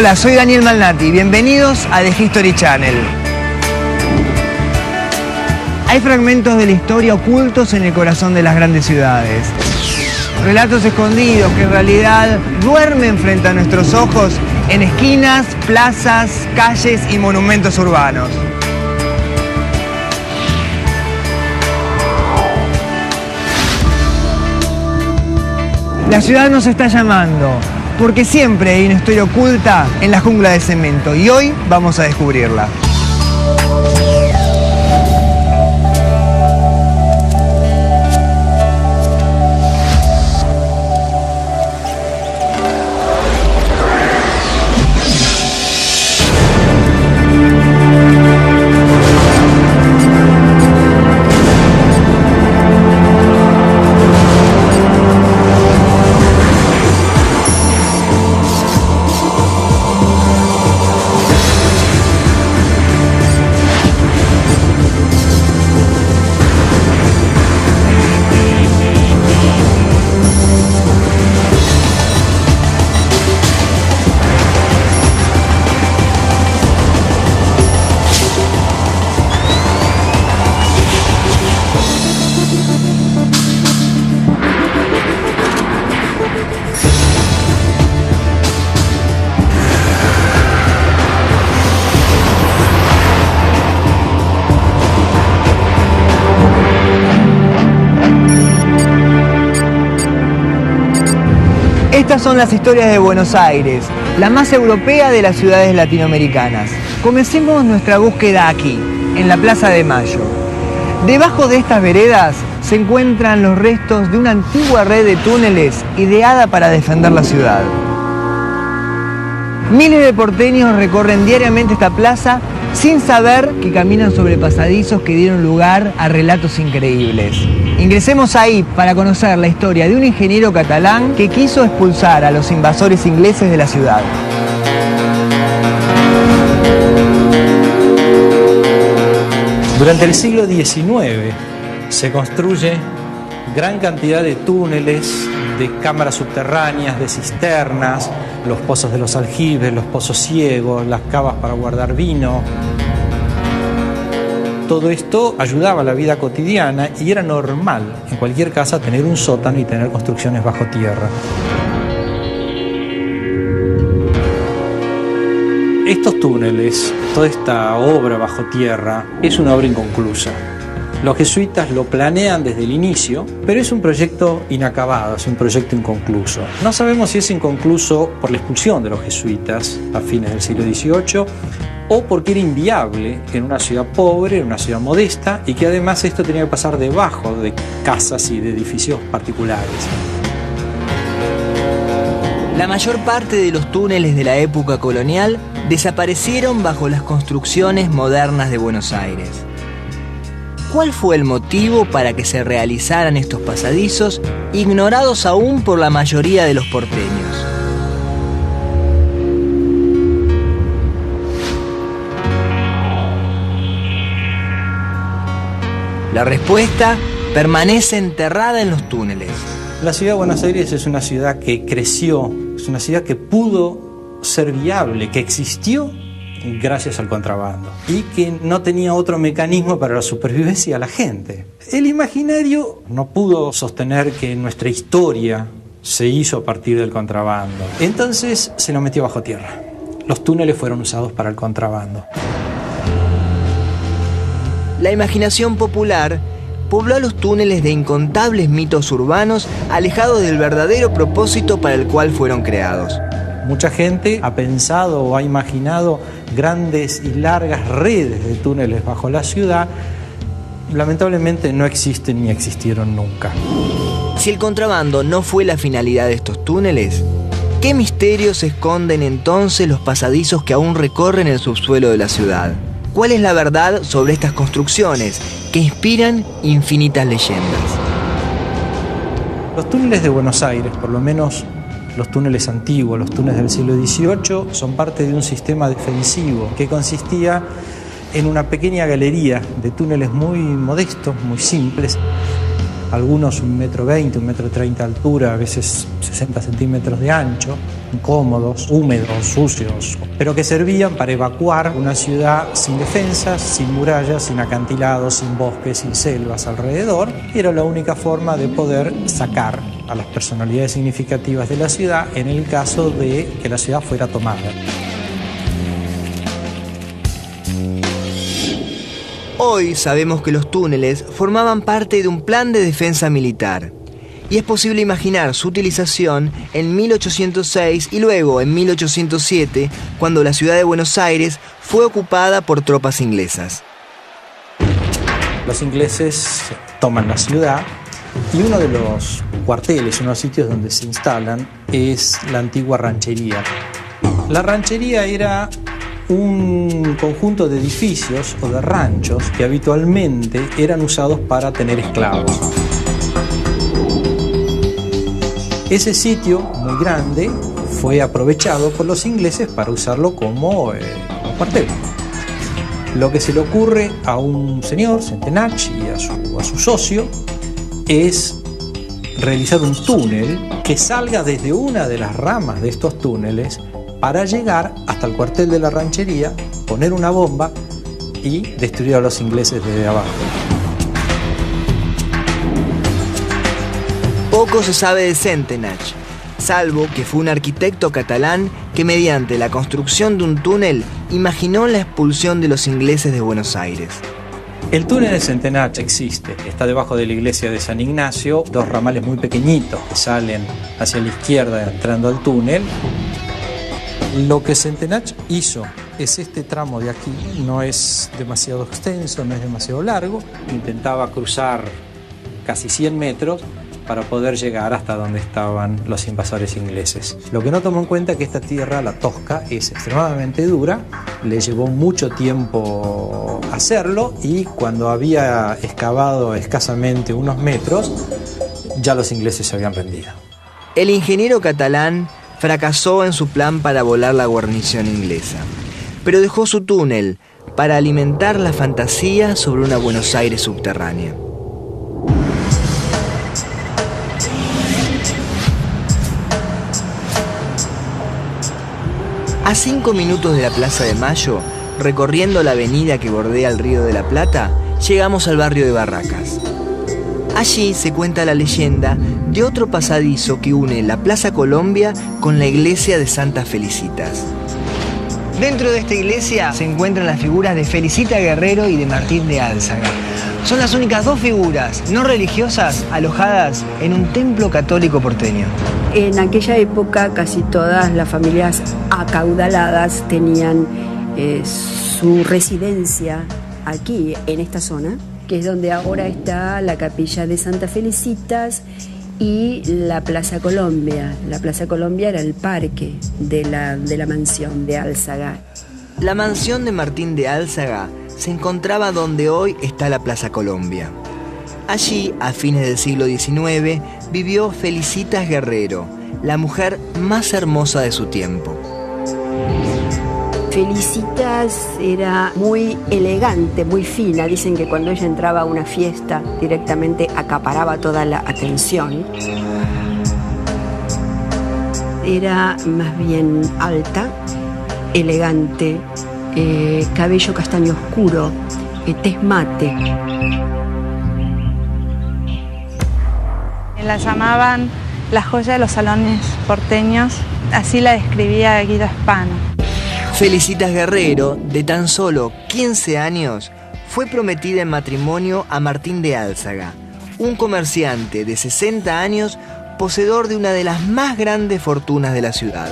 Hola, soy Daniel Malnati. Bienvenidos a The History Channel. Hay fragmentos de la historia ocultos en el corazón de las grandes ciudades. Relatos escondidos que en realidad duermen frente a nuestros ojos en esquinas, plazas, calles y monumentos urbanos. La ciudad nos está llamando, porque siempre hay una historia oculta en la jungla de cemento y hoy vamos a descubrirla. Estas son las historias de Buenos Aires, la más europea de las ciudades latinoamericanas. Comencemos nuestra búsqueda aquí, en la Plaza de Mayo. Debajo de estas veredas se encuentran los restos de una antigua red de túneles ideada para defender la ciudad. Miles de porteños recorren diariamente esta plaza sin saber que caminan sobre pasadizos que dieron lugar a relatos increíbles. Ingresemos ahí para conocer la historia de un ingeniero catalán que quiso expulsar a los invasores ingleses de la ciudad. Durante el siglo XIX se construye gran cantidad de túneles, de cámaras subterráneas, de cisternas, los pozos de los aljibes, los pozos ciegos, las cavas para guardar vino. Todo esto ayudaba a la vida cotidiana y era normal en cualquier casa tener un sótano y tener construcciones bajo tierra. Estos túneles, toda esta obra bajo tierra, es una obra inconclusa. Los jesuitas lo planean desde el inicio, pero es un proyecto inacabado, es un proyecto inconcluso. No sabemos si es inconcluso por la expulsión de los jesuitas a fines del siglo XVIII o porque era inviable en una ciudad pobre, en una ciudad modesta, y que además esto tenía que pasar debajo de casas y de edificios particulares. La mayor parte de los túneles de la época colonial desaparecieron bajo las construcciones modernas de Buenos Aires. ¿Cuál fue el motivo para que se realizaran estos pasadizos, ignorados aún por la mayoría de los porteños? La respuesta permanece enterrada en los túneles. La ciudad de Buenos Aires es una ciudad que creció, es una ciudad que pudo ser viable, que existió gracias al contrabando y que no tenía otro mecanismo para la supervivencia de la gente. El imaginario no pudo sostener que nuestra historia se hizo a partir del contrabando. Entonces se lo metió bajo tierra. Los túneles fueron usados para el contrabando. La imaginación popular pobló los túneles de incontables mitos urbanos alejados del verdadero propósito para el cual fueron creados. Mucha gente ha pensado o ha imaginado grandes y largas redes de túneles bajo la ciudad. Lamentablemente no existen ni existieron nunca. Si el contrabando no fue la finalidad de estos túneles, ¿qué misterios esconden entonces los pasadizos que aún recorren el subsuelo de la ciudad? ¿Cuál es la verdad sobre estas construcciones que inspiran infinitas leyendas? Los túneles de Buenos Aires, por lo menos los túneles antiguos, los túneles del siglo XVIII, son parte de un sistema defensivo que consistía en una pequeña galería de túneles muy modestos, muy simples, algunos 1,20 m, 1,30 m de altura, a veces 60 centímetros de ancho, incómodos, húmedos, sucios, pero que servían para evacuar una ciudad sin defensas, sin murallas, sin acantilados, sin bosques, sin selvas alrededor, y era la única forma de poder sacar a las personalidades significativas de la ciudad en el caso de que la ciudad fuera tomada. Hoy sabemos que los túneles formaban parte de un plan de defensa militar. Y es posible imaginar su utilización en 1806 y luego en 1807, cuando la ciudad de Buenos Aires fue ocupada por tropas inglesas. Los ingleses toman la ciudad y uno de los cuarteles, uno de los sitios donde se instalan, es la antigua ranchería. La ranchería era un conjunto de edificios o de ranchos que habitualmente eran usados para tener esclavos. Ese sitio muy grande fue aprovechado por los ingleses para usarlo como cuartel. Lo que se le ocurre a un señor, Centenach, y a su socio, es realizar un túnel que salga desde una de las ramas de estos túneles para llegar hasta el cuartel de la ranchería, poner una bomba y destruir a los ingleses desde abajo. Poco se sabe de Centenach, salvo que fue un arquitecto catalán que mediante la construcción de un túnel imaginó la expulsión de los ingleses de Buenos Aires. El túnel de Centenach existe, está debajo de la iglesia de San Ignacio, dos ramales muy pequeñitos que salen hacia la izquierda entrando al túnel. Lo que Centenach hizo es este tramo de aquí, no es demasiado extenso, no es demasiado largo, intentaba cruzar casi 100 metros para poder llegar hasta donde estaban los invasores ingleses. Lo que no tomó en cuenta es que esta tierra, la tosca, es extremadamente dura, le llevó mucho tiempo hacerlo y cuando había excavado escasamente unos metros, ya los ingleses se habían rendido. El ingeniero catalán fracasó en su plan para volar la guarnición inglesa, pero dejó su túnel para alimentar la fantasía sobre una Buenos Aires subterránea. A 5 minutos de la Plaza de Mayo, recorriendo la avenida que bordea el Río de la Plata, llegamos al barrio de Barracas. Allí se cuenta la leyenda de otro pasadizo que une la Plaza Colombia con la iglesia de Santa Felicitas. Dentro de esta iglesia se encuentran las figuras de Felicita Guerrero y de Martín de Álzaga. Son las únicas dos figuras no religiosas alojadas en un templo católico porteño. En aquella época casi todas las familias acaudaladas tenían su residencia aquí, en esta zona, que es donde ahora está la capilla de Santa Felicitas y la Plaza Colombia. La Plaza Colombia era el parque de la mansión de Álzaga. La mansión de Martín de Álzaga se encontraba donde hoy está la Plaza Colombia. Allí, a fines del siglo XIX, vivió Felicitas Guerrero, la mujer más hermosa de su tiempo. Felicitas era muy elegante, muy fina. Dicen que cuando ella entraba a una fiesta directamente acaparaba toda la atención. Era más bien alta, elegante, cabello castaño oscuro, tez mate. La llamaban la joya de los salones porteños, así la describía Guido Spano. Felicitas Guerrero, de tan solo 15 años, fue prometida en matrimonio a Martín de Álzaga, un comerciante de 60 años, poseedor de una de las más grandes fortunas de la ciudad.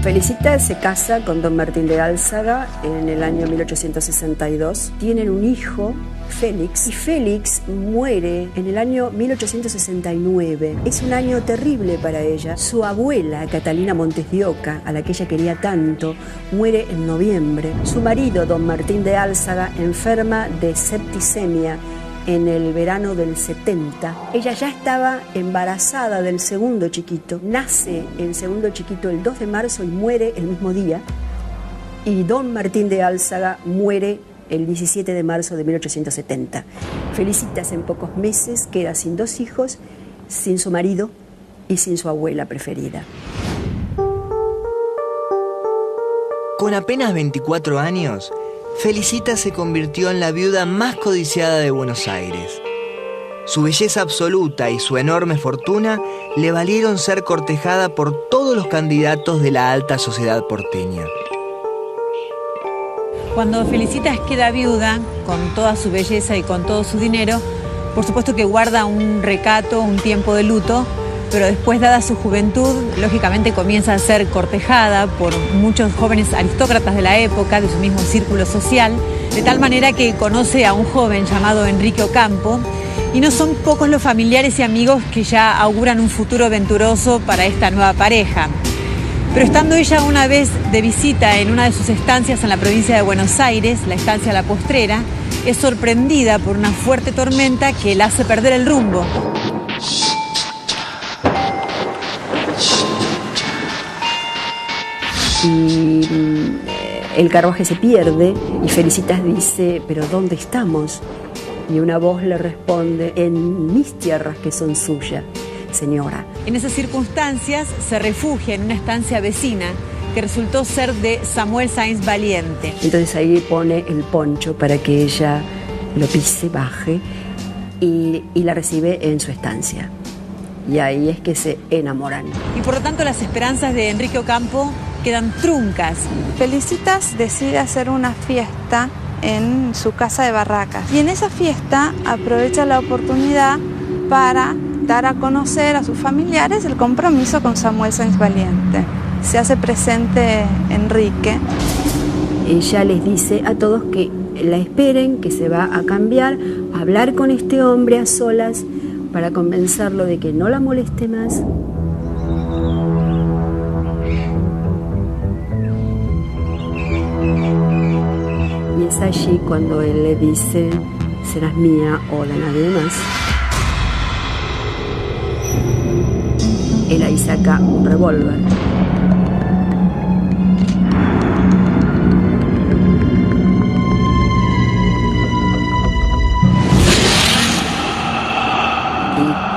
Felicitas se casa con don Martín de Álzaga en el año 1862. Tienen un hijo, Félix, y Félix muere en el año 1869. Es un año terrible para ella. Su abuela, Catalina Montes de Oca, a la que ella quería tanto, muere en noviembre. Su marido, don Martín de Álzaga, enferma de septicemia en el verano del 70. Ella ya estaba embarazada del segundo chiquito. Nace el segundo chiquito el 2 de marzo y muere el mismo día. Y don Martín de Álzaga muere el 17 de marzo de 1870. Felicitas en pocos meses queda sin 2 hijos, sin su marido y sin su abuela preferida. Con apenas 24 años, Felicitas se convirtió en la viuda más codiciada de Buenos Aires. Su belleza absoluta y su enorme fortuna le valieron ser cortejada por todos los candidatos de la alta sociedad porteña. Cuando Felicitas queda viuda, con toda su belleza y con todo su dinero, por supuesto que guarda un recato, un tiempo de luto, pero después, dada su juventud, lógicamente comienza a ser cortejada por muchos jóvenes aristócratas de la época, de su mismo círculo social, de tal manera que conoce a un joven llamado Enrique Ocampo, y no son pocos los familiares y amigos que ya auguran un futuro venturoso para esta nueva pareja. Pero estando ella una vez de visita en una de sus estancias en la provincia de Buenos Aires, la estancia La Postrera, es sorprendida por una fuerte tormenta que la hace perder el rumbo. Y el carruaje se pierde y Felicitas dice, ¿pero dónde estamos? Y una voz le responde, en mis tierras que son suyas, señora. En esas circunstancias se refugia en una estancia vecina que resultó ser de Samuel Sáenz Valiente. Entonces ahí pone el poncho para que ella lo pise, baje y la recibe en su estancia. Y ahí es que se enamoran. Y por lo tanto las esperanzas de Enrique Ocampo quedan truncas. Felicitas decide hacer una fiesta en su casa de Barracas. Y en esa fiesta aprovecha la oportunidad para dar a conocer a sus familiares el compromiso con Samuel Sáenz Valiente. Se hace presente Enrique. Ella les dice a todos que la esperen, que se va a cambiar, a hablar con este hombre a solas para convencerlo de que no la moleste más. Y es allí cuando él le dice, serás mía o de nadie más. Él ahí saca un revólver.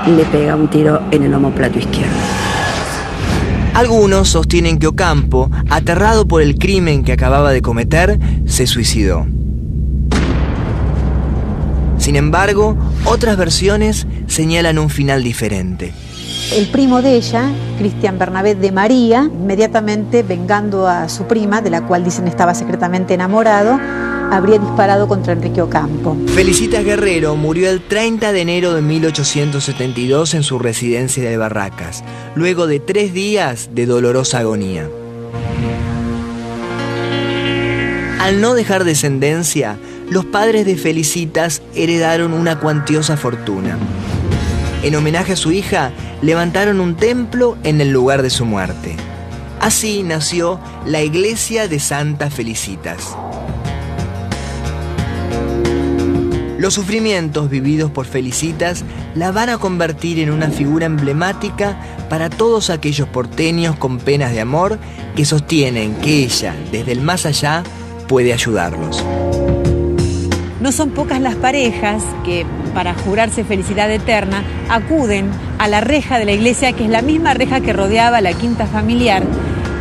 Y le pega un tiro en el omóplato izquierdo. Algunos sostienen que Ocampo, aterrado por el crimen que acababa de cometer, se suicidó. Sin embargo, otras versiones señalan un final diferente. El primo de ella, Cristian Bernabé de María, inmediatamente vengando a su prima, de la cual dicen estaba secretamente enamorado, habría disparado contra Enrique Ocampo. Felicitas Guerrero murió el 30 de enero de 1872 en su residencia de Barracas, luego de 3 días de dolorosa agonía. Al no dejar descendencia, los padres de Felicitas heredaron una cuantiosa fortuna. En homenaje a su hija, levantaron un templo en el lugar de su muerte. Así nació la iglesia de Santa Felicitas. Los sufrimientos vividos por Felicitas la van a convertir en una figura emblemática para todos aquellos porteños con penas de amor que sostienen que ella, desde el más allá, puede ayudarlos. No son pocas las parejas que, para jurarse felicidad eterna, acuden a la reja de la iglesia, que es la misma reja que rodeaba la quinta familiar,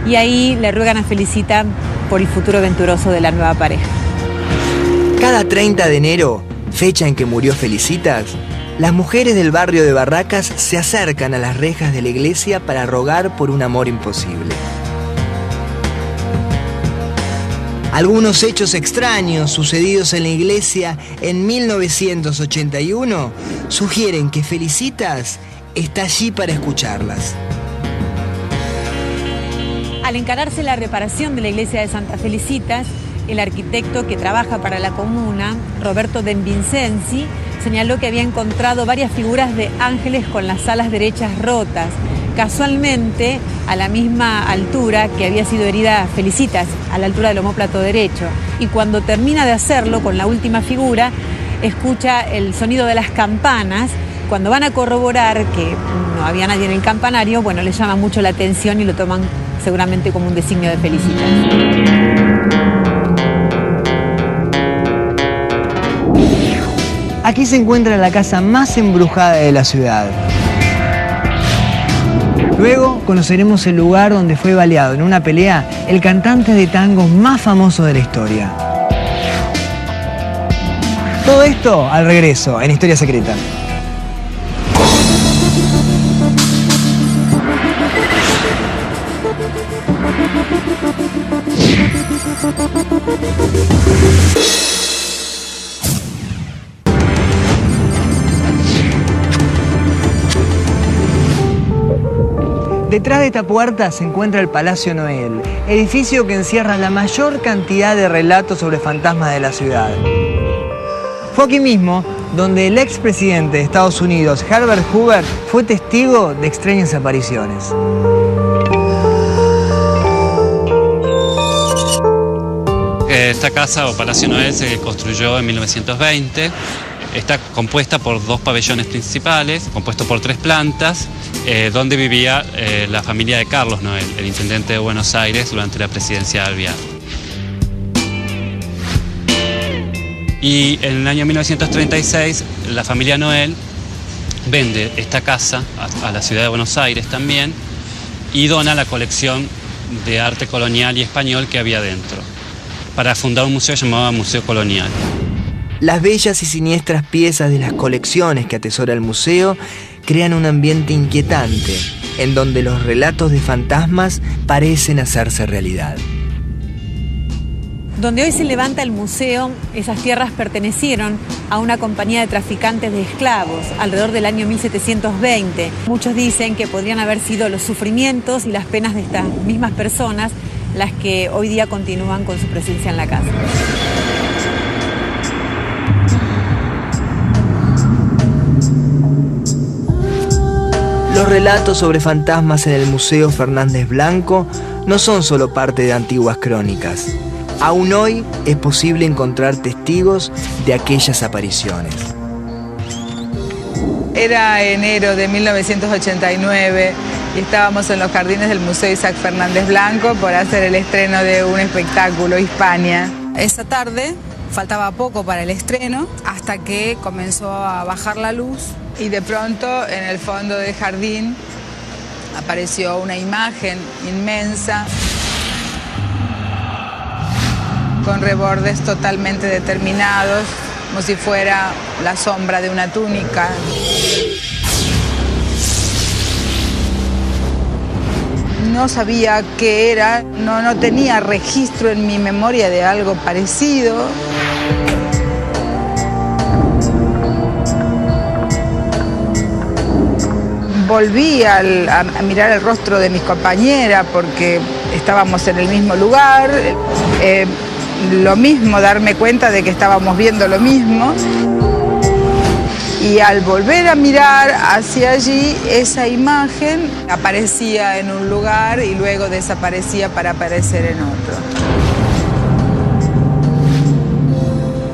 y ahí le ruegan a Felicita por el futuro venturoso de la nueva pareja. Cada 30 de enero, fecha en que murió Felicitas, las mujeres del barrio de Barracas se acercan a las rejas de la iglesia para rogar por un amor imposible. Algunos hechos extraños sucedidos en la iglesia en 1981 sugieren que Felicitas está allí para escucharlas. Al encararse la reparación de la iglesia de Santa Felicitas, el arquitecto que trabaja para la comuna, Roberto De Vincenzi, señaló que había encontrado varias figuras de ángeles con las alas derechas rotas, casualmente a la misma altura que había sido herida Felicitas, a la altura del omóplato derecho. Y cuando termina de hacerlo con la última figura, escucha el sonido de las campanas. Cuando van a corroborar que no había nadie en el campanario, bueno, les llama mucho la atención y lo toman seguramente como un designio de felicitación. Aquí se encuentra la casa más embrujada de la ciudad. Luego conoceremos el lugar donde fue baleado en una pelea el cantante de tangos más famoso de la historia. Todo esto al regreso en Historia Secreta. Detrás de esta puerta se encuentra el Palacio Noel, edificio que encierra la mayor cantidad de relatos sobre fantasmas de la ciudad. Fue aquí mismo donde el expresidente de Estados Unidos, Herbert Hoover, fue testigo de extrañas apariciones. Esta casa o Palacio Noel se construyó en 1920. Está compuesta por 2 pabellones principales, compuesto por 3 plantas, donde vivía la familia de Carlos Noel, el intendente de Buenos Aires durante la presidencia de Alvear. Y en el año 1936 la familia Noel vende esta casa a la ciudad de Buenos Aires también y dona la colección de arte colonial y español que había dentro, para fundar un museo llamado Museo Colonial. Las bellas y siniestras piezas de las colecciones que atesora el museo crean un ambiente inquietante, en donde los relatos de fantasmas parecen hacerse realidad. Donde hoy se levanta el museo, esas tierras pertenecieron a una compañía de traficantes de esclavos alrededor del año 1720. Muchos dicen que podrían haber sido los sufrimientos y las penas de estas mismas personas las que hoy día continúan con su presencia en la casa. Los relatos sobre fantasmas en el Museo Fernández Blanco no son solo parte de antiguas crónicas. Aún hoy es posible encontrar testigos de aquellas apariciones. Era enero de 1989 y estábamos en los jardines del Museo Isaac Fernández Blanco por hacer el estreno de un espectáculo, Hispania. Esa tarde faltaba poco para el estreno hasta que comenzó a bajar la luz y de pronto en el fondo del jardín apareció una imagen inmensa con rebordes totalmente determinados, como si fuera la sombra de una túnica. No sabía qué era, no tenía registro en mi memoria de algo parecido. Volví a mirar el rostro de mis compañeras porque estábamos en el mismo lugar. Lo mismo, darme cuenta de que estábamos viendo lo mismo. Y al volver a mirar hacia allí, esa imagen aparecía en un lugar y luego desaparecía para aparecer en otro.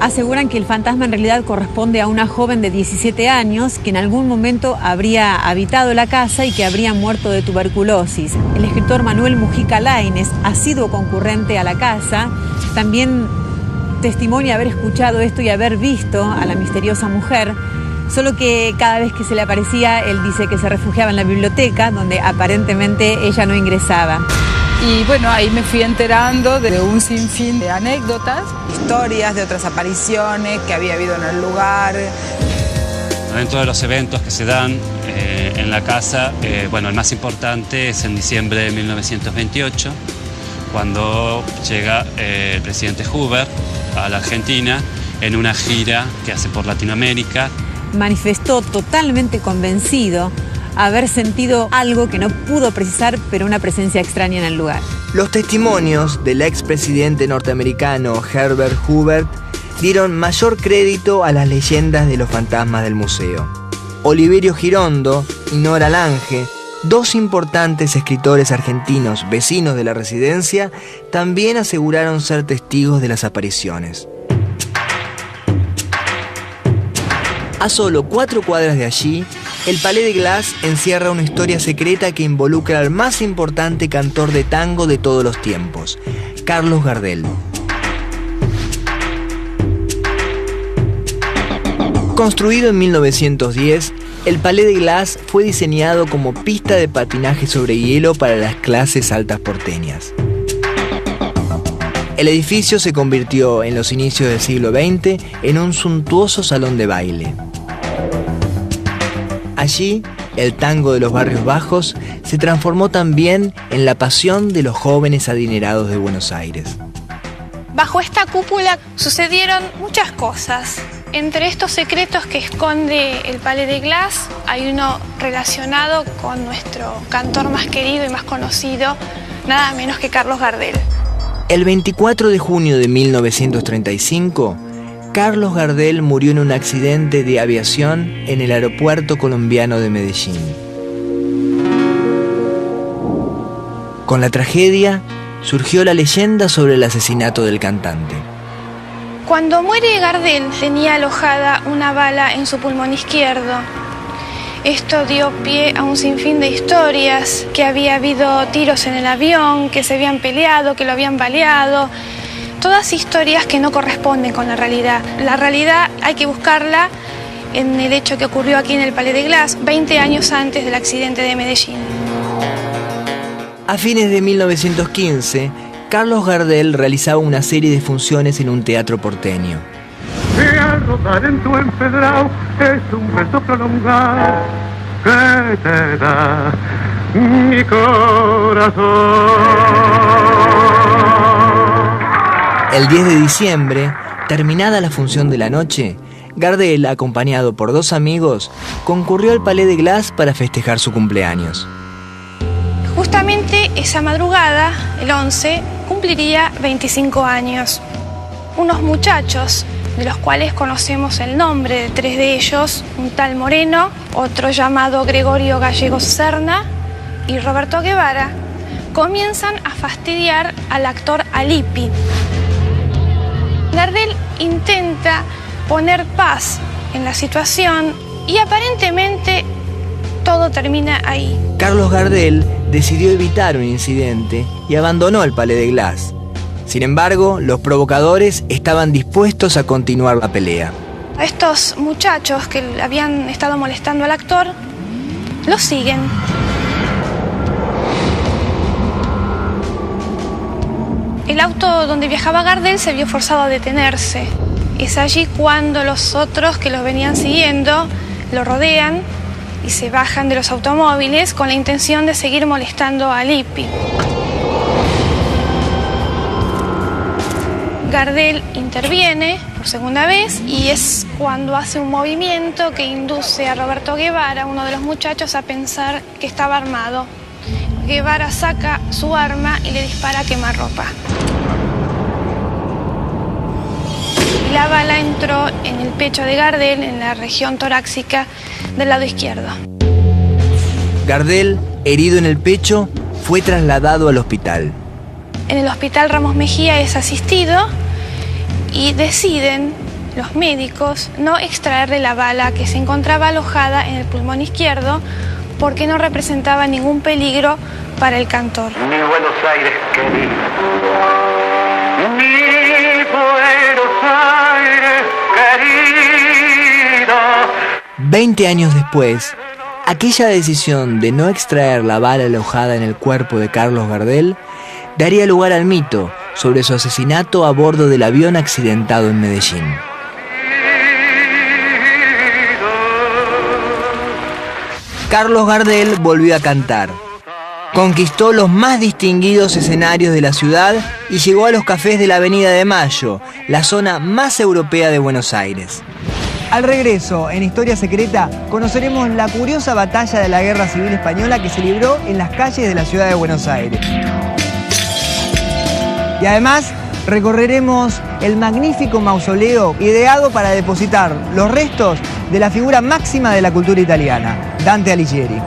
Aseguran que el fantasma en realidad corresponde a una joven de 17 años que en algún momento habría habitado la casa y que habría muerto de tuberculosis. El escritor Manuel Mujica Lainez, asiduo concurrente a la casa, también testimonia haber escuchado esto y haber visto a la misteriosa mujer, solo que cada vez que se le aparecía, él dice que se refugiaba en la biblioteca, donde aparentemente ella no ingresaba. Y bueno, ahí me fui enterando de un sinfín de anécdotas, historias de otras apariciones que había habido en el lugar. Dentro de los eventos que se dan en la casa, bueno, el más importante es en diciembre de 1928, cuando llega el presidente Hoover a la Argentina en una gira que hace por Latinoamérica. Manifestó totalmente convencido haber sentido algo que no pudo precisar, pero una presencia extraña en el lugar. Los testimonios del expresidente norteamericano Herbert Hoover dieron mayor crédito a las leyendas de los fantasmas del museo. Oliverio Girondo y Nora Lange, dos importantes escritores argentinos vecinos de la residencia, también aseguraron ser testigos de las apariciones. A solo 4 cuadras de allí, el Palais de Glace encierra una historia secreta que involucra al más importante cantor de tango de todos los tiempos, Carlos Gardel. Construido en 1910, el Palais de Glace fue diseñado como pista de patinaje sobre hielo para las clases altas porteñas. El edificio se convirtió en los inicios del siglo XX en un suntuoso salón de baile. Allí, el tango de los barrios bajos se transformó también en la pasión de los jóvenes adinerados de Buenos Aires. Bajo esta cúpula sucedieron muchas cosas. Entre estos secretos que esconde el Palais de Glace, hay uno relacionado con nuestro cantor más querido y más conocido, nada menos que Carlos Gardel. El 24 de junio de 1935, Carlos Gardel murió en un accidente de aviación en el aeropuerto colombiano de Medellín. Con la tragedia, surgió la leyenda sobre el asesinato del cantante. Cuando muere Gardel, tenía alojada una bala en su pulmón izquierdo. Esto dio pie a un sinfín de historias, que había habido tiros en el avión, que se habían peleado, que lo habían baleado. Todas historias que no corresponden con la realidad. La realidad hay que buscarla en el hecho que ocurrió aquí en el Palais de Glace, 20 años antes del accidente de Medellín. A fines de 1915, Carlos Gardel realizaba una serie de funciones en un teatro porteño. Y al rodar en tu empedrado es un beso prolongado que te da mi corazón. El 10 de diciembre, terminada la función de la noche, Gardel, acompañado por 2 amigos, concurrió al Palais de Glace para festejar su cumpleaños. Justamente esa madrugada, el 11, cumpliría 25 años. Unos muchachos, de los cuales conocemos el nombre de 3 de ellos, un tal Moreno, otro llamado Gregorio Gallegos Serna y Roberto Guevara, comienzan a fastidiar al actor Alipi. Gardel intenta poner paz en la situación y aparentemente todo termina ahí. Carlos Gardel decidió evitar un incidente y abandonó el Palais de Glace. Sin embargo, los provocadores estaban dispuestos a continuar la pelea. Estos muchachos que habían estado molestando al actor, lo siguen. El auto donde viajaba Gardel se vio forzado a detenerse. Es allí cuando los otros que los venían siguiendo lo rodean y se bajan de los automóviles con la intención de seguir molestando a Lippi. Gardel interviene por segunda vez y es cuando hace un movimiento que induce a Roberto Guevara, uno de los muchachos, a pensar que estaba armado. Guevara saca su arma y le dispara a quemarropa. La bala entró en el pecho de Gardel, en la región torácica del lado izquierdo. Gardel, herido en el pecho, fue trasladado al hospital. En el hospital Ramos Mejía es asistido y deciden los médicos no extraerle la bala que se encontraba alojada en el pulmón izquierdo porque no representaba ningún peligro para el cantor. Mi Buenos Aires querido, mi Buenos Aires querido. 20 años después, aquella decisión de no extraer la bala alojada en el cuerpo de Carlos Gardel daría lugar al mito sobre su asesinato a bordo del avión accidentado en Medellín. Carlos Gardel volvió a cantar. Conquistó los más distinguidos escenarios de la ciudad y llegó a los cafés de la Avenida de Mayo, la zona más europea de Buenos Aires. Al regreso, en Historia Secreta, conoceremos la curiosa batalla de la Guerra Civil Española que se libró en las calles de la ciudad de Buenos Aires. Y además, recorreremos el magnífico mausoleo ideado para depositar los restos de la figura máxima de la cultura italiana, Dante Alighieri.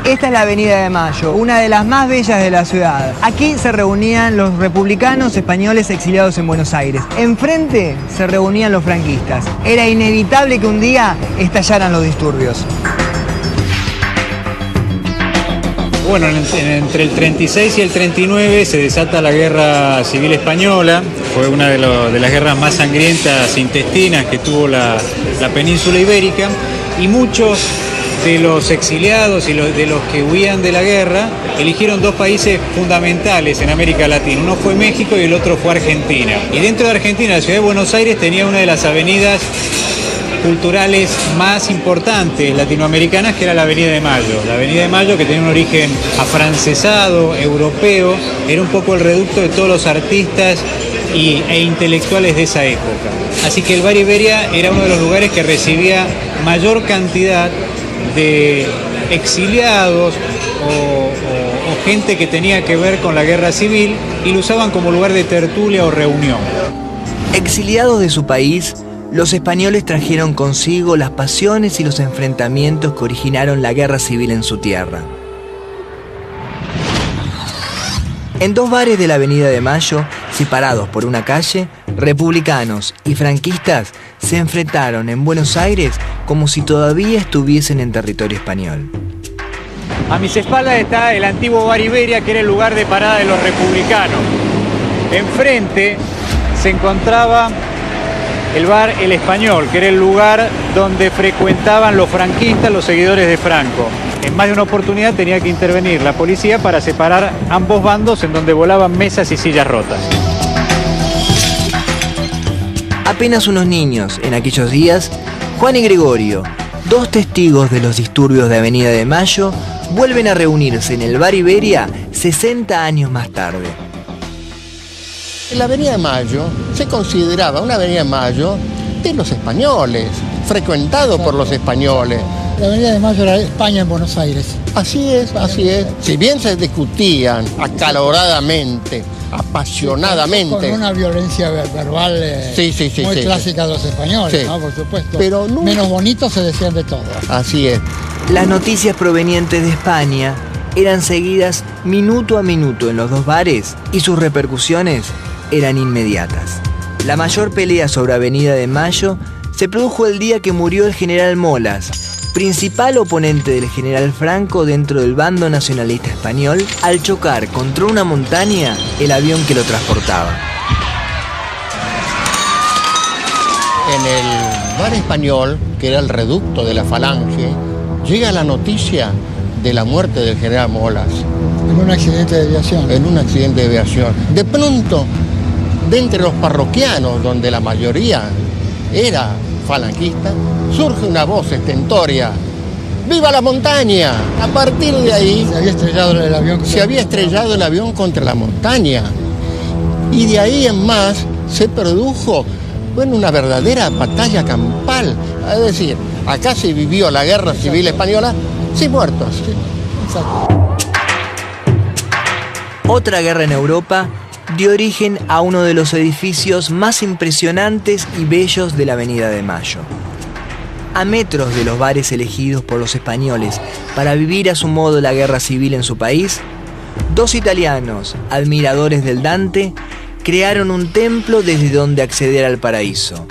Esta es la Avenida de Mayo, una de las más bellas de la ciudad. Aquí se reunían los republicanos españoles exiliados en Buenos Aires. Enfrente se reunían los franquistas. Era inevitable que un día estallaran los disturbios. Bueno, entre el 36 y el 39 se desata la Guerra Civil Española. Fue una de las guerras más sangrientas intestinas que tuvo la península ibérica, y muchos de los exiliados y de los que huían de la guerra eligieron dos países fundamentales en América Latina. Uno fue México y el otro fue Argentina. Y dentro de Argentina, la ciudad de Buenos Aires tenía una de las avenidas culturales más importantes latinoamericanas, que era la Avenida de Mayo. La Avenida de Mayo, que tenía un origen afrancesado, europeo, era un poco el reducto de todos los artistas e intelectuales de esa época. Así que el Bar Iberia era uno de los lugares que recibía mayor cantidad de exiliados o gente que tenía que ver con la guerra civil, y lo usaban como lugar de tertulia o reunión. Exiliados de su país, los españoles trajeron consigo las pasiones y los enfrentamientos que originaron la guerra civil en su tierra. En dos bares de la Avenida de Mayo, separados por una calle, republicanos y franquistas se enfrentaron en Buenos Aires como si todavía estuviesen en territorio español. A mis espaldas está el antiguo Bar Iberia, que era el lugar de parada de los republicanos. Enfrente se encontraba el bar El Español, que era el lugar donde frecuentaban los franquistas, los seguidores de Franco. En más de una oportunidad tenía que intervenir la policía para separar ambos bandos, en donde volaban mesas y sillas rotas. Apenas unos niños en aquellos días, Juan y Gregorio, dos testigos de los disturbios de Avenida de Mayo, vuelven a reunirse en el Bar Iberia 60 años más tarde. La Avenida de Mayo se consideraba una Avenida de Mayo de los españoles, frecuentado por los españoles. La Avenida de Mayo era España en Buenos Aires. Así es, así es. Si bien se discutían acaloradamente, apasionadamente. Con una violencia verbal muy clásica de los españoles, ¿no? Por supuesto. Pero no... Menos bonitos se decían de todo. Así es. Las noticias provenientes de España eran seguidas minuto a minuto en los dos bares, y sus repercusiones eran inmediatas. La mayor pelea sobre Avenida de Mayo se produjo el día que murió el general Molas, principal oponente del general Franco dentro del bando nacionalista español, al chocar contra una montaña el avión que lo transportaba. En el Bar Español, que era el reducto de la Falange, llega la noticia de la muerte del general Molas. En un accidente de aviación. En un accidente de aviación. De pronto, de entre los parroquianos, donde la mayoría era falanquista, surge una voz estentórea: ¡Viva la montaña! A partir de ahí... Se había estrellado el avión contra la montaña. Y de ahí en más se produjo, una verdadera batalla campal. Es decir, acá se vivió la guerra civil española sin muertos. Sí, exacto. Otra guerra en Europa dio origen a uno de los edificios más impresionantes y bellos de la Avenida de Mayo. A metros de los bares elegidos por los españoles para vivir a su modo la guerra civil en su país, dos italianos, admiradores del Dante, crearon un templo desde donde acceder al paraíso: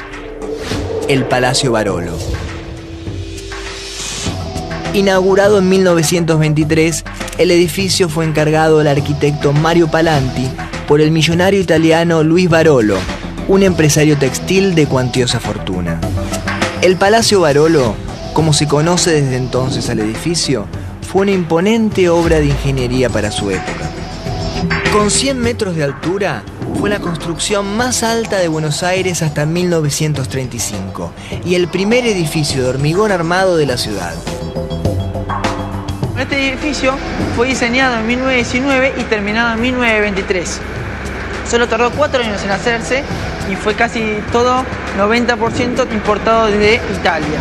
el Palacio Barolo. Inaugurado en 1923, el edificio fue encargado al arquitecto Mario Palanti por el millonario italiano Luis Barolo, un empresario textil de cuantiosa fortuna. El Palacio Barolo, como se conoce desde entonces al edificio, fue una imponente obra de ingeniería para su época. Con 100 metros de altura, fue la construcción más alta de Buenos Aires hasta 1935 y el primer edificio de hormigón armado de la ciudad. Este edificio fue diseñado en 1919 y terminado en 1923. Solo tardó 4 años en hacerse y fue casi todo, 90% importado desde Italia.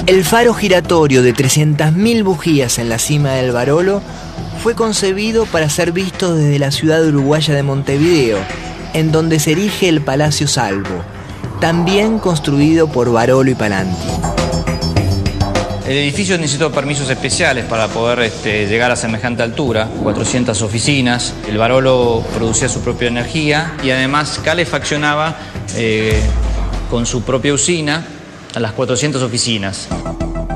El faro giratorio de 300.000 bujías en la cima del Barolo fue concebido para ser visto desde la ciudad uruguaya de Montevideo, en donde se erige el Palacio Salvo, también construido por Barolo y Palanti. El edificio necesitó permisos especiales para poder llegar a semejante altura, 400 oficinas. El Barolo producía su propia energía y además calefaccionaba con su propia usina a las 400 oficinas.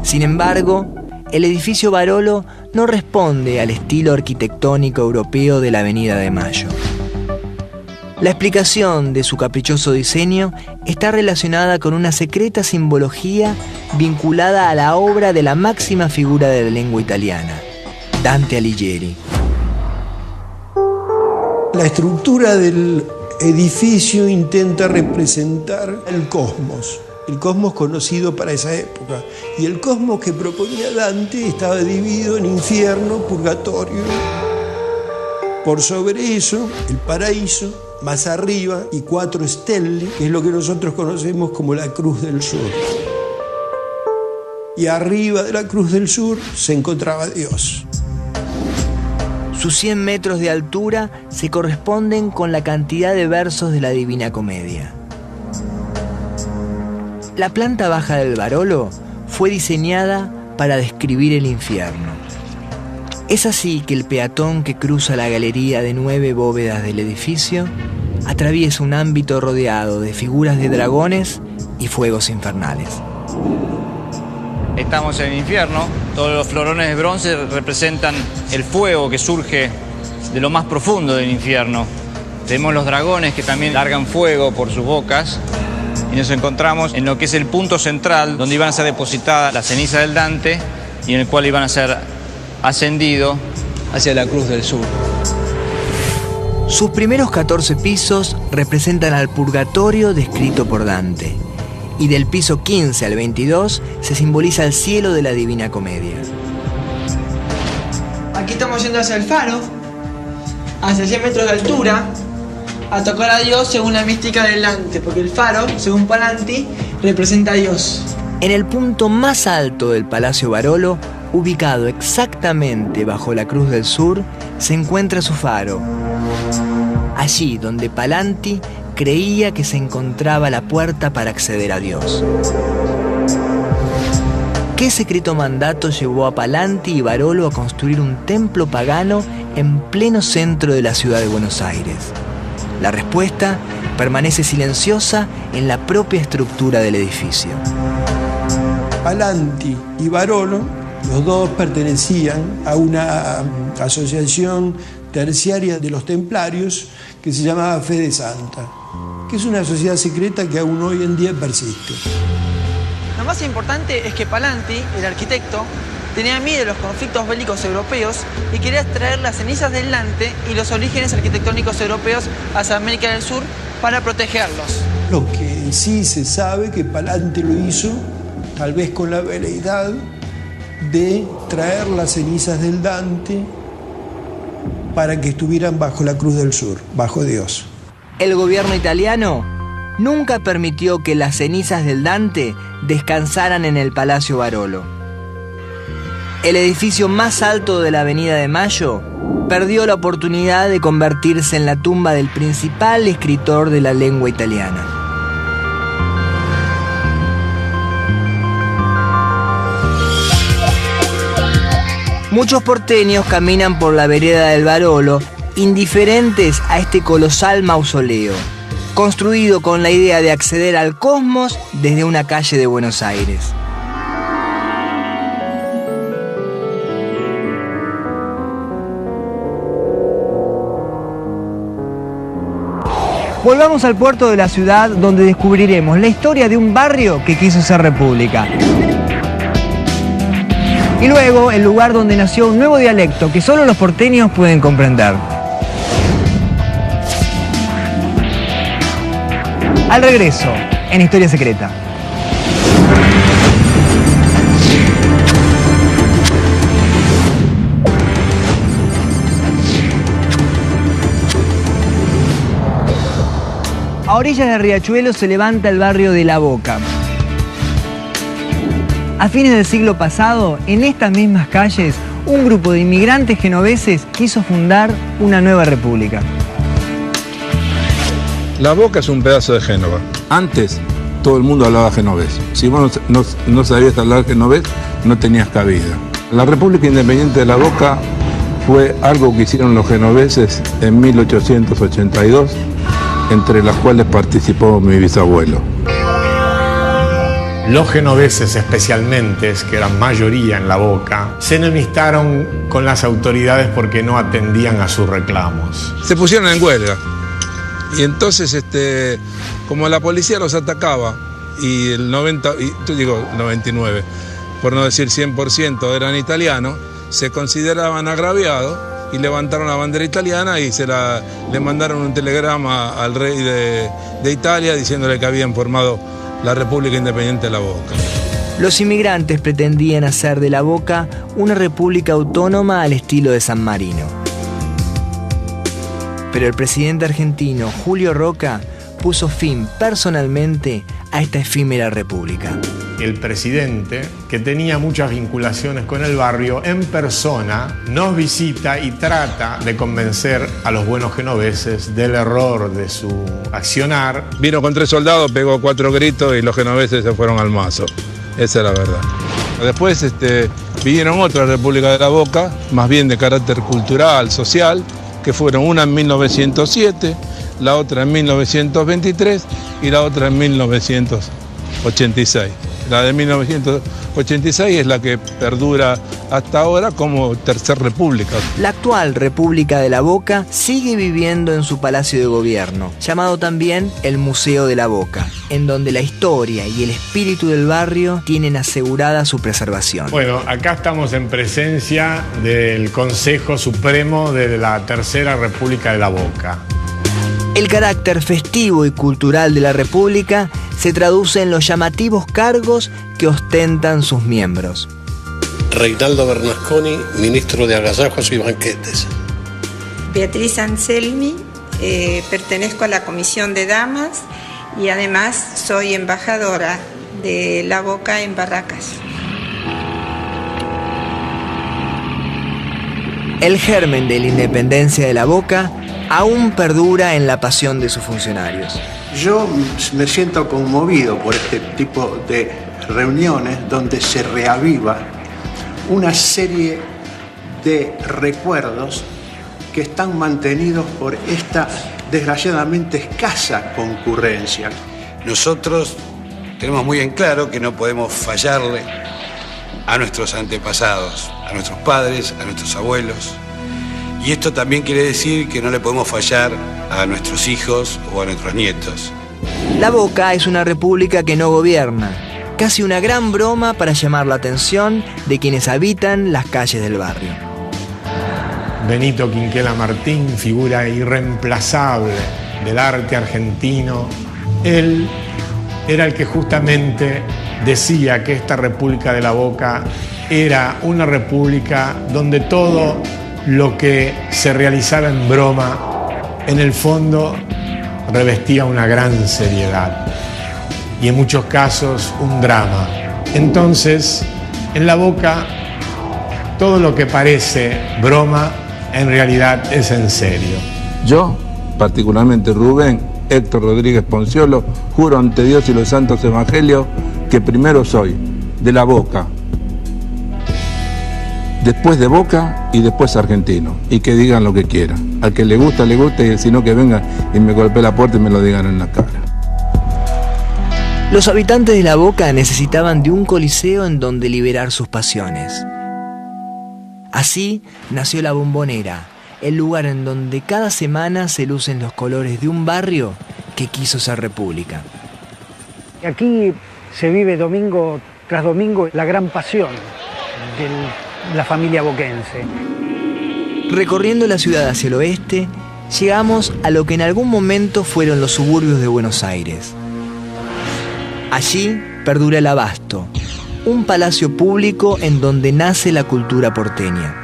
Sin embargo, el edificio Barolo no responde al estilo arquitectónico europeo de la Avenida de Mayo. La explicación de su caprichoso diseño está relacionada con una secreta simbología vinculada a la obra de la máxima figura de la lengua italiana, Dante Alighieri. La estructura del edificio intenta representar el cosmos conocido para esa época. Y el cosmos que proponía Dante estaba dividido en infierno, purgatorio. Por sobre eso, el paraíso, más arriba, y 4 stelle, que es lo que nosotros conocemos como la Cruz del Sur. Y arriba de la Cruz del Sur se encontraba Dios. Sus 100 metros de altura se corresponden con la cantidad de versos de la Divina Comedia. La planta baja del Barolo fue diseñada para describir el infierno. Es así que el peatón que cruza la galería de 9 bóvedas del edificio atraviesa un ámbito rodeado de figuras de dragones y fuegos infernales. Estamos en el infierno, todos los florones de bronce representan el fuego que surge de lo más profundo del infierno. Tenemos los dragones que también largan fuego por sus bocas y nos encontramos en lo que es el punto central donde iban a ser depositadas las cenizas del Dante y en el cual iban a ser ascendido hacia la Cruz del Sur. Sus primeros 14 pisos representan al purgatorio descrito por Dante, y del piso 15 al 22 se simboliza el cielo de la Divina Comedia. Aquí estamos yendo hacia el faro, hacia 100 metros de altura, a tocar a Dios según la mística del Dante, porque el faro, según Palanti, representa a Dios. En el punto más alto del Palacio Barolo, ubicado exactamente bajo la Cruz del Sur, se encuentra su faro. Allí donde Palanti creía que se encontraba la puerta para acceder a Dios. ¿Qué secreto mandato llevó a Palanti y Barolo a construir un templo pagano en pleno centro de la ciudad de Buenos Aires? La respuesta permanece silenciosa en la propia estructura del edificio. Palanti y Barolo, los dos pertenecían a una asociación terciaria de los templarios que se llamaba Fede Santa, que es una sociedad secreta que aún hoy en día persiste. Lo más importante es que Palanti, el arquitecto, tenía miedo de los conflictos bélicos europeos y quería extraer las cenizas del Dante y los orígenes arquitectónicos europeos hacia América del Sur para protegerlos. Lo que sí se sabe que Palanti lo hizo, tal vez con la veleidad de traer las cenizas del Dante para que estuvieran bajo la Cruz del Sur, bajo Dios. El gobierno italiano nunca permitió que las cenizas del Dante descansaran en el Palacio Barolo. El edificio más alto de la Avenida de Mayo perdió la oportunidad de convertirse en la tumba del principal escritor de la lengua italiana. Muchos porteños caminan por la vereda del Barolo, indiferentes a este colosal mausoleo, construido con la idea de acceder al cosmos desde una calle de Buenos Aires. Volvamos al puerto de la ciudad, donde descubriremos la historia de un barrio que quiso ser república. Y luego el lugar donde nació un nuevo dialecto que solo los porteños pueden comprender. Al regreso, en Historia Secreta. A orillas de Riachuelo se levanta el barrio de La Boca. A fines del siglo pasado, en estas mismas calles, un grupo de inmigrantes genoveses quiso fundar una nueva república. La Boca es un pedazo de Génova. Antes, todo el mundo hablaba genovés. Si vos no sabías hablar genovés, no tenías cabida. La República Independiente de la Boca fue algo que hicieron los genoveses en 1882, entre las cuales participó mi bisabuelo. Los genoveses especialmente, que eran mayoría en la Boca, se enemistaron con las autoridades porque no atendían a sus reclamos. Se pusieron en huelga y entonces como la policía los atacaba y el 99, por no decir 100% eran italianos, se consideraban agraviados y levantaron la bandera italiana y le mandaron un telegrama al rey de Italia diciéndole que habían formado la República Independiente de la Boca. Los inmigrantes pretendían hacer de la Boca una república autónoma al estilo de San Marino. Pero el presidente argentino Julio Roca puso fin personalmente a esta efímera república. El presidente, que tenía muchas vinculaciones con el barrio, en persona nos visita y trata de convencer a los buenos genoveses del error de su accionar. Vino con 3 soldados, pegó 4 gritos y los genoveses se fueron al mazo. Esa es la verdad. Después vinieron otras repúblicas de la Boca, más bien de carácter cultural, social, que fueron una en 1907, la otra en 1923 y la otra en 1986. La de 1986 es la que perdura hasta ahora como Tercera República. La actual República de la Boca sigue viviendo en su palacio de gobierno, llamado también el Museo de la Boca, en donde la historia y el espíritu del barrio tienen asegurada su preservación. Bueno, acá estamos en presencia del Consejo Supremo de la Tercera República de la Boca. El carácter festivo y cultural de la República se traduce en los llamativos cargos que ostentan sus miembros. Reinaldo Bernasconi, ministro de Agasajos y Banquetes. Beatriz Anselmi, pertenezco a la Comisión de Damas y además soy embajadora de la Boca en Barracas. El germen de la independencia de la Boca aún perdura en la pasión de sus funcionarios. Yo me siento conmovido por este tipo de reuniones donde se reaviva una serie de recuerdos que están mantenidos por esta desgraciadamente escasa concurrencia. Nosotros tenemos muy en claro que no podemos fallarle a nuestros antepasados, a nuestros padres, a nuestros abuelos. Y esto también quiere decir que no le podemos fallar a nuestros hijos o a nuestros nietos. La Boca es una república que no gobierna, casi una gran broma para llamar la atención de quienes habitan las calles del barrio. Benito Quinquela Martín, figura irreemplazable del arte argentino, él era el que justamente decía que esta República de la Boca era una república donde todo lo que se realizaba en broma, en el fondo, revestía una gran seriedad y en muchos casos un drama. Entonces, en la Boca, todo lo que parece broma, en realidad es en serio. Yo, particularmente Rubén Héctor Rodríguez Ponciolo, juro ante Dios y los santos evangelios que primero soy de la Boca, después de Boca y después argentino, y que digan lo que quieran. Al que le gusta, y si no que venga y me golpee la puerta y me lo digan en la cara. Los habitantes de la Boca necesitaban de un coliseo en donde liberar sus pasiones. Así nació la Bombonera, el lugar en donde cada semana se lucen los colores de un barrio que quiso ser república. Aquí se vive domingo tras domingo la gran pasión de la familia boquense. Recorriendo la ciudad hacia el oeste, llegamos a lo que en algún momento fueron los suburbios de Buenos Aires. Allí perdura el Abasto, un palacio público en donde nace la cultura porteña.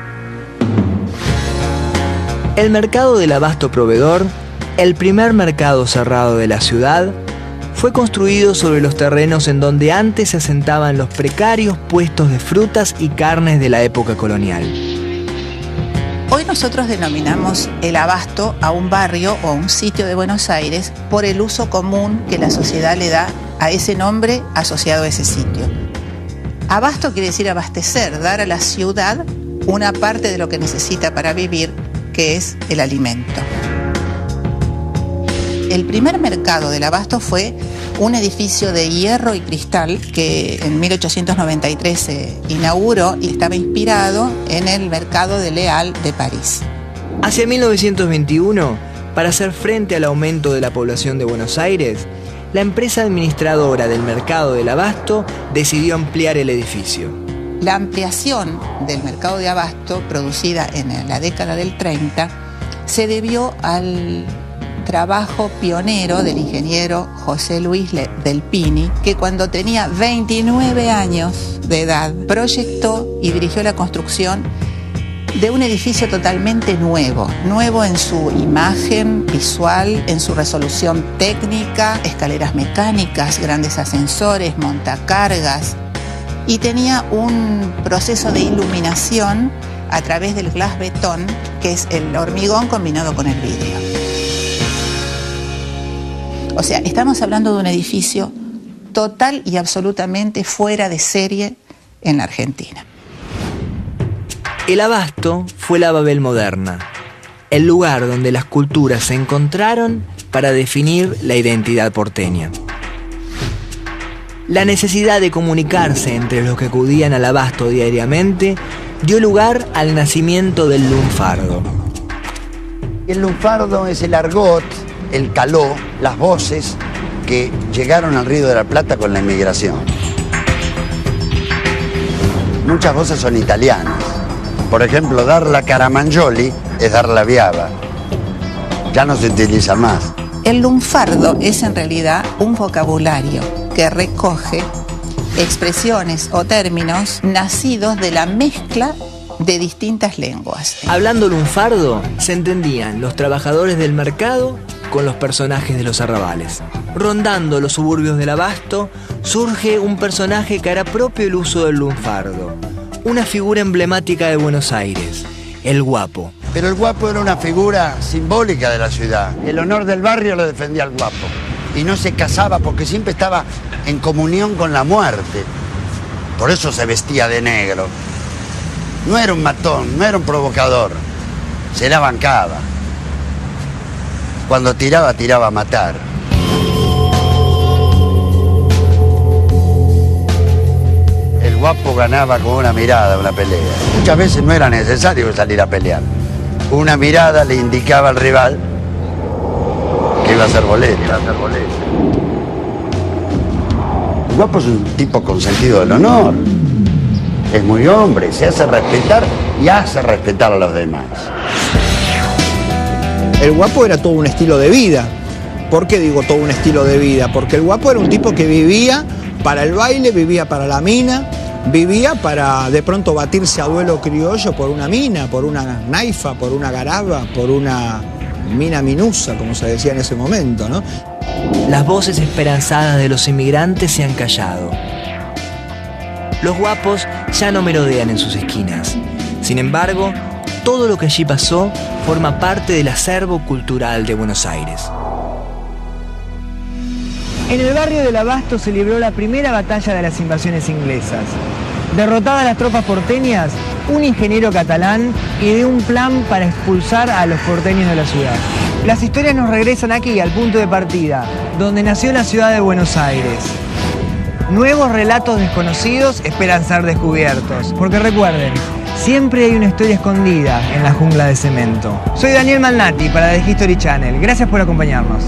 El mercado del Abasto Proveedor, el primer mercado cerrado de la ciudad, fue construido sobre los terrenos en donde antes se asentaban los precarios puestos de frutas y carnes de la época colonial. Hoy nosotros denominamos el Abasto a un barrio o a un sitio de Buenos Aires por el uso común que la sociedad le da a ese nombre asociado a ese sitio. Abasto quiere decir abastecer, dar a la ciudad una parte de lo que necesita para vivir, que es el alimento. El primer mercado del abasto fue un edificio de hierro y cristal que en 1893 se inauguró y estaba inspirado en el mercado de Les Halles de París. Hacia 1921, para hacer frente al aumento de la población de Buenos Aires, la empresa administradora del mercado del abasto decidió ampliar el edificio. La ampliación del mercado de abasto, producida en la década del 30, se debió al trabajo pionero del ingeniero José Luis Delpini, que cuando tenía 29 años de edad proyectó y dirigió la construcción de un edificio totalmente nuevo en su imagen visual, en su resolución técnica, escaleras mecánicas, grandes ascensores, montacargas, y tenía un proceso de iluminación a través del glass betón, que es el hormigón combinado con el vidrio. O sea, estamos hablando de un edificio total y absolutamente fuera de serie en la Argentina. El abasto fue la Babel moderna, el lugar donde las culturas se encontraron para definir la identidad porteña. La necesidad de comunicarse entre los que acudían al abasto diariamente dio lugar al nacimiento del lunfardo. El lunfardo es el argot, el caló, las voces que llegaron al Río de la Plata con la inmigración. Muchas voces son italianas. Por ejemplo, dar la caramangioli es dar la viaba. Ya no se utiliza más. El lunfardo es en realidad un vocabulario que recoge expresiones o términos nacidos de la mezcla de distintas lenguas. Hablando lunfardo, se entendían los trabajadores del mercado con los personajes de los arrabales. Rondando los suburbios del abasto, surge un personaje que hará propio el uso del lunfardo. Una figura emblemática de Buenos Aires, el guapo. Pero el guapo era una figura simbólica de la ciudad. El honor del barrio lo defendía el guapo. Y no se casaba porque siempre estaba en comunión con la muerte. Por eso se vestía de negro. No era un matón, no era un provocador. Se la bancaba. Cuando tiraba, tiraba a matar. El guapo ganaba con una mirada una pelea. Muchas veces no era necesario salir a pelear. Una mirada le indicaba al rival que iba a ser boleta. El guapo es un tipo con sentido del honor. Es muy hombre, se hace respetar y hace respetar a los demás. El guapo era todo un estilo de vida. ¿Por qué digo todo un estilo de vida? Porque el guapo era un tipo que vivía para el baile, vivía para la mina, vivía para de pronto batirse a duelo criollo por una mina, por una naifa, por una garaba, por una mina minusa, como se decía en ese momento, ¿no? Las voces esperanzadas de los inmigrantes se han callado. Los guapos ya no merodean en sus esquinas. Sin embargo, todo lo que allí pasó forma parte del acervo cultural de Buenos Aires. En el barrio del Abasto se libró la primera batalla de las invasiones inglesas. Derrotadas las tropas porteñas, un ingeniero catalán ideó un plan para expulsar a los porteños de la ciudad. Las historias nos regresan aquí, al punto de partida, donde nació la ciudad de Buenos Aires. Nuevos relatos desconocidos esperan ser descubiertos, porque recuerden, siempre hay una historia escondida en la jungla de cemento. Soy Daniel Malnati para The History Channel. Gracias por acompañarnos.